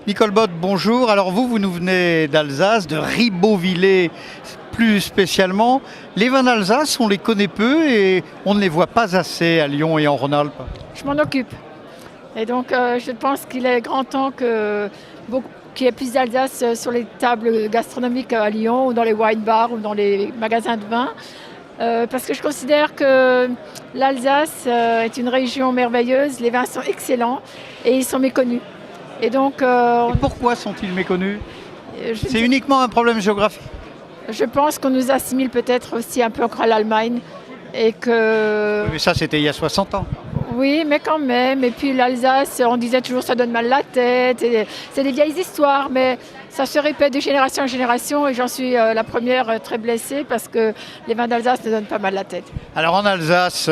Nicole Bott, bonjour. Alors vous nous venez d'Alsace, de Ribeauvillé plus spécialement. Les vins d'Alsace, on les connaît peu et on ne les voit pas assez à Lyon et en Rhône-Alpes. Je m'en occupe. Et donc je pense qu'il est grand temps qu'il y ait plus d'Alsace sur les tables gastronomiques à Lyon ou dans les wine bars ou dans les magasins de vin. Parce que je considère que l'Alsace est une région merveilleuse, les vins sont excellents et ils sont méconnus. Et donc, Et pourquoi sont-ils méconnus? C'est uniquement un problème géographique? Je pense qu'on nous assimile peut-être aussi un peu encore à l'Allemagne. Et que... Mais ça, c'était il y a 60 ans. Oui, mais quand même. Et puis l'Alsace, on disait toujours ça donne mal la tête. C'est des vieilles histoires, mais ça se répète de génération en génération. Et j'en suis la première très blessée parce que les vins d'Alsace ne donnent pas mal la tête. Alors en Alsace,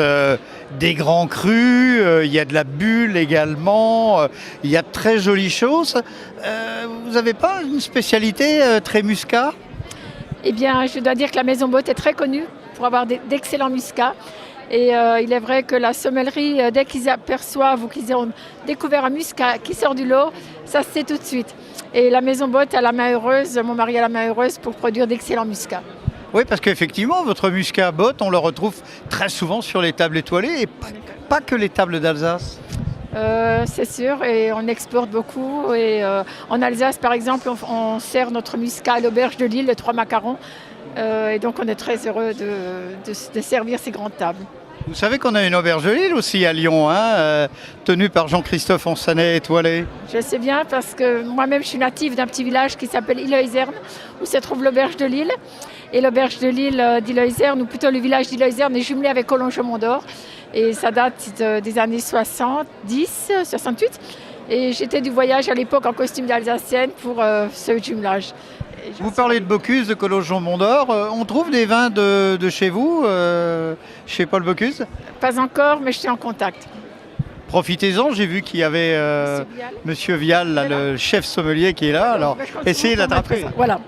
des grands crus, il y a de la bulle également, il y a de très jolies choses. Vous n'avez pas une spécialité très muscat? Eh bien, je dois dire que la Maison Bott est très connue pour avoir d'excellents muscats. Et il est vrai que la sommellerie, dès qu'ils aperçoivent ou qu'ils ont découvert un muscat qui sort du lot, ça se sait tout de suite. Et la Maison Bott a la main heureuse, mon mari a la main heureuse pour produire d'excellents muscats. Oui, parce qu'effectivement, votre muscat Bott, on le retrouve très souvent sur les tables étoilées et pas que les tables d'Alsace. C'est sûr, et on exporte beaucoup. Et en Alsace, par exemple, on sert notre muscat à l'auberge de Lille, les 3 macarons. Et donc on est très heureux de servir ces grandes tables. Vous savez qu'on a une auberge de Lille aussi à Lyon, hein, tenue par Jean-Christophe Ansanet étoilé. Je sais bien parce que moi-même je suis native d'un petit village qui s'appelle Illeuizerne, où se trouve l'auberge de Lille. Et l'auberge de Lille d'Illeuizerne, ou plutôt le village d'Illeuizerne, est jumelé avec Collonges-Mont-d'Or. Et ça date des années 70, 68. Et j'étais du voyage à l'époque en costume d'Alsacienne pour ce jumelage. Vous parlez de Bocuse, de Collonges-Mont-d'Or. On trouve des vins de chez vous, chez Paul Bocuse? Pas encore, mais je suis en contact. Profitez-en, j'ai vu qu'il y avait Monsieur Vial, là, le chef sommelier qui est là. Alors, essayez d'attraper. Voilà.